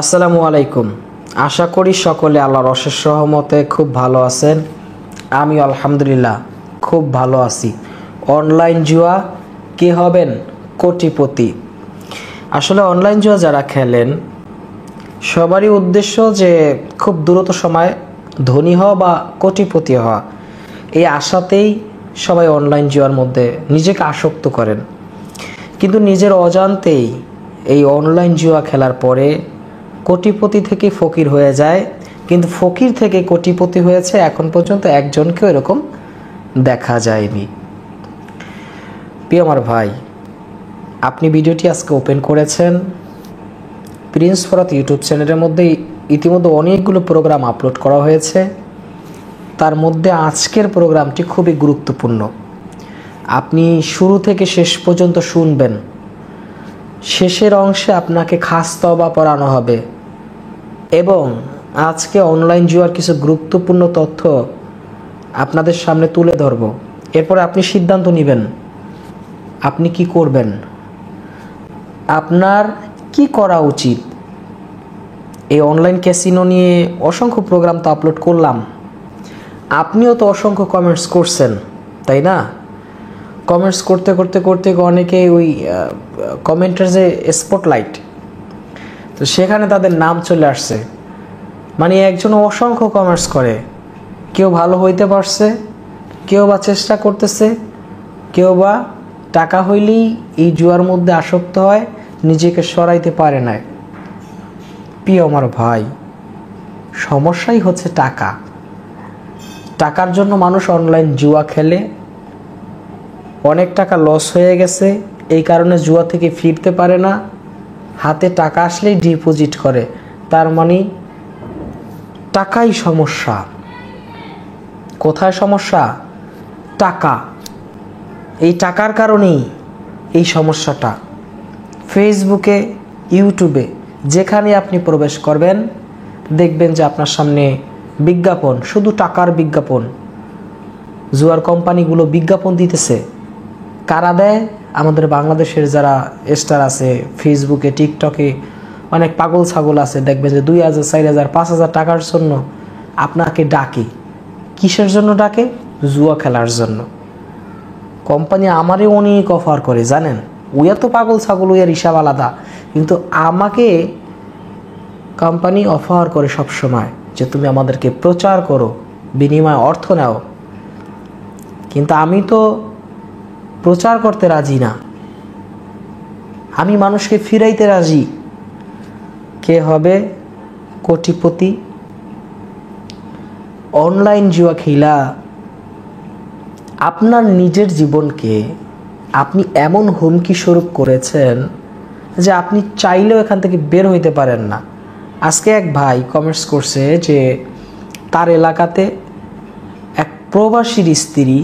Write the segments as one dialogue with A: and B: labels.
A: আসসালামু আলাইকুম। আশা করি সকলে আল্লাহর অশেষ রহমতে খুব ভালো আছেন। আমি আলহামদুলিল্লাহ খুব ভালো আছি। অনলাইন জুয়া কে হবেন কোটিপতি? আসলে অনলাইন জুয়া যারা খেলেন সবারই উদ্দেশ্য যে খুব দ্রুত সময় ধনী হওয়া বা কোটিপতি হওয়া। এই আশাতেই সবাই অনলাইন জুয়ার মধ্যে নিজেকে আসক্ত করেন, কিন্তু নিজের অজান্তেই এই অনলাইন জুয়া খেলার পরে কোটিপতি থেকে ফকির হয়ে যায়। কিন্তু ফকির থেকে কোটিপতি হয়েছে এখন পর্যন্ত একজনকেও এরকম দেখা যায়নি। প্রিয় আমার ভাই, আপনি ভিডিওটি আজকে ওপেন করেছেন প্রিন্স ফরাত ইউটিউব চ্যানেলের মধ্যে। ইতিমধ্যে অনেকগুলো প্রোগ্রাম আপলোড করা হয়েছে, তার মধ্যে আজকের প্রোগ্রামটি খুবই গুরুত্বপূর্ণ। আপনি শুরু থেকে শেষ পর্যন্ত শুনবেন। শেষের অংশে আপনাকে খাস তওবা পড়ানো হবে এবং আজকে অনলাইন জুয়ার কিছু গুরুত্বপূর্ণ তথ্য আপনাদের সামনে তুলে ধরব। এরপরে আপনি সিদ্ধান্ত নেবেন আপনি কি করবেন, আপনার কি করা উচিত। এই অনলাইন ক্যাসিনো নিয়ে অসংখ্য প্রোগ্রাম তো আপলোড করলাম, আপনিও তো অসংখ্য কমেন্টস করছেন, তাই না? কমেন্টস করতে করতে করতে অনেকে ওই কমেন্টের যে স্পটলাইট, তো সেখানে তাদের নাম চলে আসছে। মানে একজন অসংখ্য কমেন্টস করে, কেউ ভালো হইতে পারছে, কেউ বা চেষ্টা করতেছে, কেউ বা টাকা হইলেই এই জুয়ার মধ্যে আসক্ত হয়, নিজেকে সরাইতে পারে না। প্রিয় আমার ভাই, সমস্যাই হচ্ছে টাকা। টাকার জন্য মানুষ অনলাইন জুয়া খেলে, অনেক টাকা লস হয়ে গেছে, এই কারণে জুয়া থেকে ফিরতে পারে না। হাতে টাকা আসলেই ডিপোজিট করে, তার মানে টাকাই সমস্যা। কোথায় সমস্যা? টাকা। এই টাকার কারণেই এই সমস্যাটা। ফেসবুকে, ইউটিউবে যেখানে আপনি প্রবেশ করবেন দেখবেন যে আপনার সামনে বিজ্ঞাপন, শুধু টাকার বিজ্ঞাপন। জুয়ার কোম্পানিগুলো বিজ্ঞাপন দিতেছে। কারা দেয়? আমাদের বাংলাদেশের যারা স্টার আছে, ফেসবুকে, টিকটকে অনেক পাগল ছাগল আছে, দেখবেন যে 2000, 4000, 5000 টাকার জন্য আপনাকে ডাকে। কিসের জন্য ডাকে? জুয়া খেলার জন্য। কোম্পানি আমারই অনেক অফার করে, জানেন? উইয়া তো পাগল ছাগল, উইয়ার হিসাব আলাদা, কিন্তু আমাকে কোম্পানি অফার করে সব সময় যে তুমি আমাদেরকে প্রচার করো, বিনিময়ে অর্থ নাও। কিন্তু আমি তো প্রচার করতে রাজি না, আমি মানুষকে ফিরাইতে রাজি। কে হবে কোটিপতি? অনলাইন জুয়া খেলা আপনার নিজের জীবনকে আপনি এমন হুমকি স্বরূপ করেছেন যে আপনি চাইলেও এখান থেকে বের হইতে পারেন না। আজকে এক ভাই কমেন্টস করছে যে তার এলাকাতে এক প্রবাসীর স্ত্রী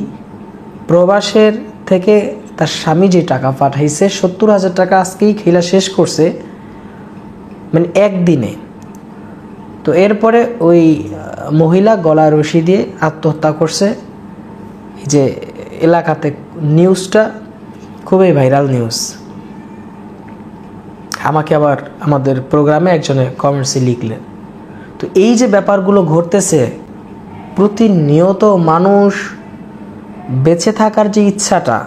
A: প্রবাসের থেকে তার স্বামী যে টাকা পাঠাইছে 70,000 টাকা আজকেই খেলা শেষ করছে, মানে একদিনে। তো এরপরে ওই মহিলা গলায় রশি দিয়ে আত্মহত্যা করছে। এই যে এলাকাতে নিউজটা খুবই ভাইরাল নিউজ। আমাকে আবার আমাদের প্রোগ্রামে একজনে কমেন্টসে লিখলেন। তো এই যে ব্যাপারগুলো ঘটতেছে, প্রতিনিয়ত মানুষ বেঁচে থাকার যে ইচ্ছাটা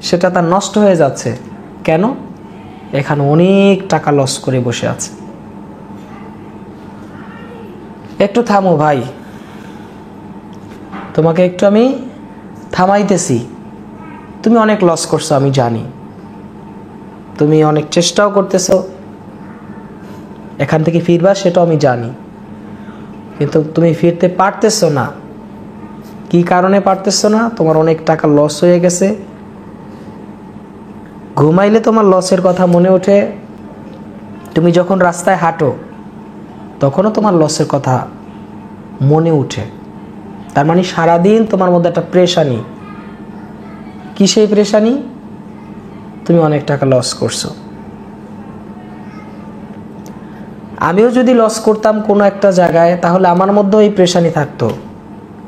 A: সেটা তার নষ্ট হয়ে যাচ্ছে। কেন? এখানে অনেক টাকা লস করে বসে আছে। একটু থামো ভাই, তোমাকে একটু আমি থামাইতেছি। তুমি অনেক লস করছো, আমি জানি। তুমি অনেক চেষ্টাও করতেছো এখান থেকে ফিরবা, সেটাও আমি জানি, কিন্তু তুমি ফিরতে পারতেছো না। কি কারণে পারতেছো না? তোমার অনেক টাকা লস হয়ে গেছে। ঘুমাইলে তোমার লসের কথা মনে ওঠে, তুমি যখন রাস্তায় হাঁটো তখনও তোমার লসের কথা মনে উঠে। তার মানে সারাদিন তোমার মধ্যে একটা প্রেশানি। কি সেই প্রেশানি? তুমি অনেক টাকা লস করছো। আমিও যদি লস করতাম কোনো একটা জায়গায়, তাহলে আমার মধ্যেও এই প্রেশানি থাকতো।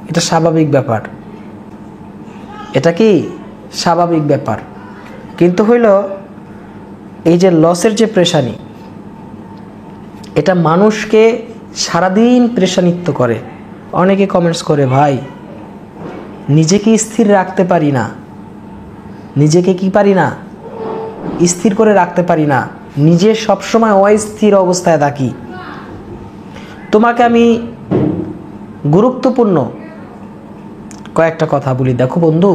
A: এটা স্বাভাবিক ব্যাপার। এটা কি স্বাভাবিক ব্যাপার? কিন্তু হইল এই যে লসের যে প্রেশানি, এটা মানুষকে সারাদিন পেরেশানিত্ব করে। অনেকে কমেন্টস করে, ভাই নিজেকে স্থির রাখতে পারি না, নিজেকে কি পারি না, স্থির করে রাখতে পারি না, নিজে সবসময় অস্থির অবস্থায় থাকি। তোমাকে আমি গুরুত্বপূর্ণ কয়েকটা কথা বলি। দেখো বন্ধু,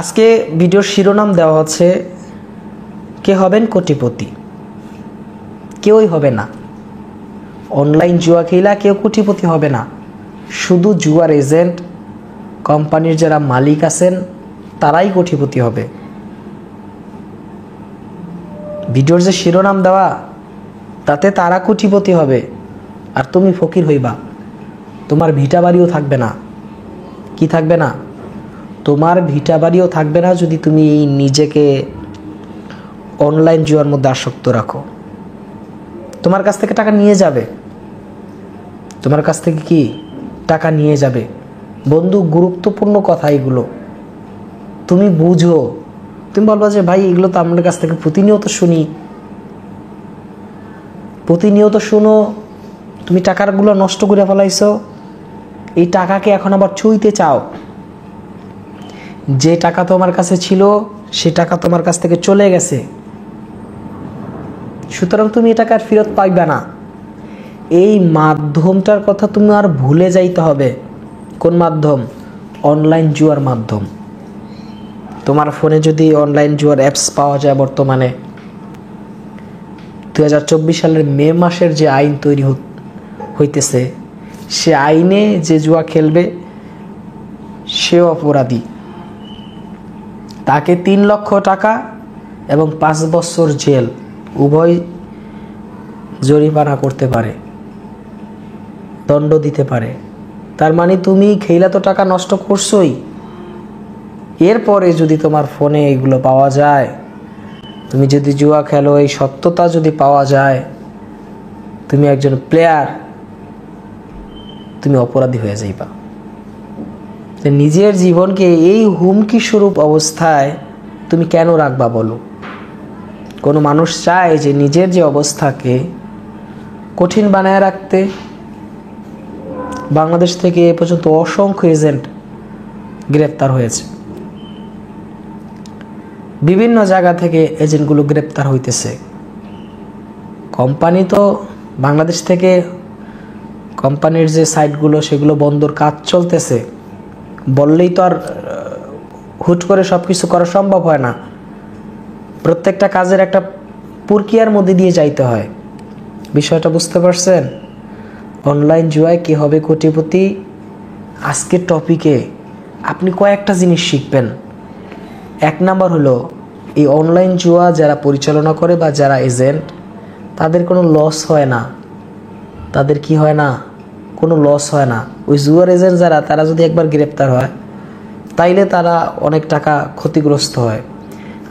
A: আজকে ভিডিওর শিরোনাম দেওয়া হচ্ছে কে হবেন কোটিপতি। কেউই হবে না। অনলাইন জুয়া খেলা কেউ কোটিপতি হবে না। শুধু জুয়ার এজেন্ট, কোম্পানির যারা মালিক আছেন তারাই কোটিপতি হবে। ভিডিওর যে শিরোনাম দেওয়া তাতে তারা কোটিপতি হবে আর তুমি ফকির হইবা। তোমার ভিটা বাড়িও থাকবে না। কি থাকবে না? তোমার ভিটা বাড়িও থাকবে না যদি তুমি নিজেকে অনলাইন জুয়ার মধ্যে আসক্ত রাখো। তোমার কাছ থেকে টাকা নিয়ে যাবে। তোমার কাছ থেকে কি টাকা নিয়ে যাবে? বন্ধু, গুরুত্বপূর্ণ কথা এগুলো, তুমি বুঝো। তুমি বলবা যে ভাই এগুলো তো আমাদের কাছ থেকে প্রতিনিয়ত শুনি, প্রতিনিয়ত শুনো, তুমি টাকাগুলো নষ্ট করে ফেলাইছো। এই টাকাকে এখন আবার ছুঁইতে চাও। যে টাকা তোমার কাছে ছিল সে টাকা তোমার কাছ থেকে চলে গেছে, সুতরাং তুমি এই টাকা আর ফেরত পাইবে না। এই মাধ্যমটার কথা তুমি আর ভুলে যাইতে হবে। কোন মাধ্যম? অনলাইন জুয়ার মাধ্যম। তোমার ফোনে যদি অনলাইন জুয়ার অ্যাপস পাওয়া যায়, বর্তমানে 2024 সালের মে মাসের যে আইন তৈরি হইতেছে, সে আইনে যে জুয়া খেলবে সেও অপরাধী। তাকে 3 লক্ষ টাকা এবং 5 বছর জেল উভয় জরিমানা করতে পারে, দণ্ড দিতে পারে। তার মানে তুমি খেলা তো টাকা নষ্ট করছোই, এরপরে যদি তোমার ফোনে এগুলো পাওয়া যায়, তুমি যদি জুয়া খেলো, এই সত্যতা যদি পাওয়া যায় তুমি একজন প্লেয়ার, তুমি অপরাধী হয়ে যাইবা। নিজের জীবনকে এই হুমকি স্বরূপ অবস্থায় তুমি কেন রাখবা বলো? কোনো মানুষ চায় যে নিজের যে অবস্থাকে কঠিন বানায় রাখতে? বাংলাদেশ থেকে এ পর্যন্ত অসংখ্য এজেন্ট গ্রেপ্তার হয়েছে। বিভিন্ন জায়গা থেকে এজেন্টগুলো গ্রেপ্তার হইতেছে। কোম্পানি তো বাংলাদেশ থেকে, কোম্পানির যে সাইটগুলো সেগুলো বন্দর কাজ চলতেছে, বললেই তো আর হুট করে সব কিছু করা সম্ভব হয় না। প্রত্যেকটা কাজের একটা প্রক্রিয়ার মধ্যে দিয়ে যাইতে হয়। বিষয়টা বুঝতে পারছেন? অনলাইন জুয়ায় কে হবে কোটিপতি, আজকের টপিকে আপনি কয়েকটা জিনিস শিখবেন। 1 নাম্বার হলো, এই অনলাইন জুয়া যারা পরিচালনা করে বা যারা এজেন্ট, তাদের কোনো লস হয় না। তাদের কি হয় না? কোনো লস হয় না। ওই জুয়ার এজেন্ট যারা, তারা যদি একবার গ্রেপ্তার হয় তাইলে তারা অনেক টাকা ক্ষতিগ্রস্ত হয়।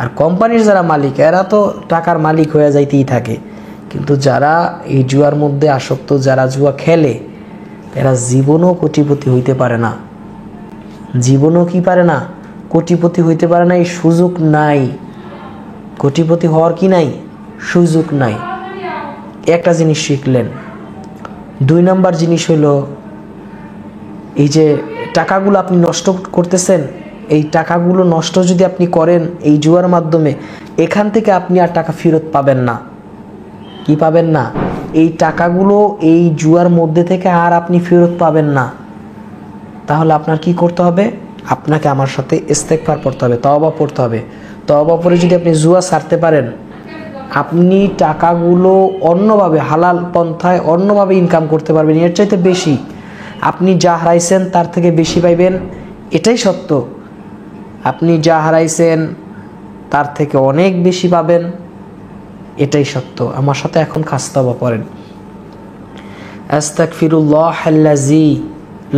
A: আর কোম্পানির যারা মালিক, এরা তো টাকার মালিক হয়ে যাইতেই থাকে। কিন্তু যারা এই জুয়ার মধ্যে আসক্ত, যারা জুয়া খেলে, এরা জীবনও কোটিপতি হইতে পারে না। জীবনও কি পারে না? কোটিপতি হইতে পারে না। এই সুযোগ নাই। কোটিপতি হওয়ার কি নাই? সুযোগ নাই। একটা জিনিস শিখলেন। 2 নাম্বার জিনিস হলো, এই যে টাকাগুলো আপনি নষ্ট করতেছেন, এই টাকাগুলো নষ্ট যদি আপনি করেন এই জুয়ার মাধ্যমে, এখান থেকে আপনি আর টাকা ফেরত পাবেন না। কি পাবেন না? এই টাকাগুলো এই জুয়ার মধ্যে থেকে আর আপনি ফেরত পাবেন না। তাহলে আপনার কি করতে হবে? আপনাকে আমার সাথে ইস্তেগফার পড়তে হবে, তওবা পড়তে হবে। তওবা পড়ে যদি আপনি জুয়া ছাড়তে পারেন, আপনি টাকাগুলো অন্যভাবে, হালাল পন্থায় অন্যভাবে ইনকাম করতে পারবেন। এর চাইতে বেশি আপনি যা হারাইছেন তার থেকে বেশি পাইবেন, এটাই সত্য। আপনি যা হারাইছেন তার থেকে অনেক বেশি পাবেন, এটাই সত্য। আমার সাথে এখন খাস তওবা পড়েন। আস্তাগফিরুল্লাহাল্লাযী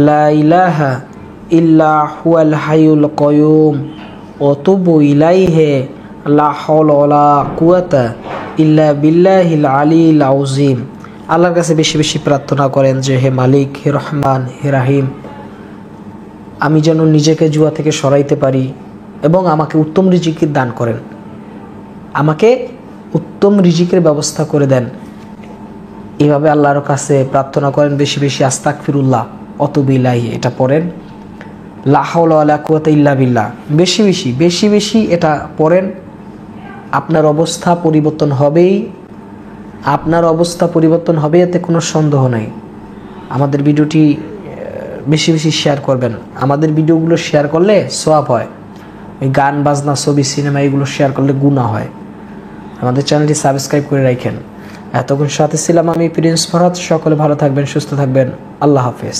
A: লা ইলাহা ইল্লা হুয়াল হাইয়ুল কাইয়ুম ওয়া তুবু ইলাইহি লা হাওলা ওয়ালা কুওয়াতা ইল্লা বিল্লাহিল আলিয়্যিল আযীম। আল্লাহর কাছে বেশি বেশি প্রার্থনা করেন যে, হে মালিক, হে রহমান, হে রাহিম, আমি যেন নিজেকে জুয়া থেকে সরাইতে পারি এবং আমাকে উত্তম রিজিক দান করেন। আমাকে উত্তম রিজিকের ব্যবস্থা করে দেন। এভাবে আল্লাহর কাছে প্রার্থনা করেন, বেশি বেশি আস্তাগফিরুল্লাহ অতুবিল্লাহি এটা পড়েন, লা হাওলা ওয়ালা কুওয়াতা ইল্লা বিল্লাহ বেশি বেশি এটা পড়েন। আপনার অবস্থা পরিবর্তন হবেই, এতে কোনো সন্দেহ নাই। আমাদের ভিডিওটি বেশি বেশি শেয়ার করবেন। আমাদের ভিডিওগুলো শেয়ার করলে সওয়াব হয়, ওই গান বাজনা ছবি সিনেমা এগুলো শেয়ার করলে গুনাহ হয়। আমাদের চ্যানেলটি সাবস্ক্রাইব করে রাখেন। এতক্ষণ সাথে ছিলাম আমি প্রিন্স ফরহাদ। সকলে ভালো থাকবেন, সুস্থ থাকবেন। আল্লাহ হাফেজ।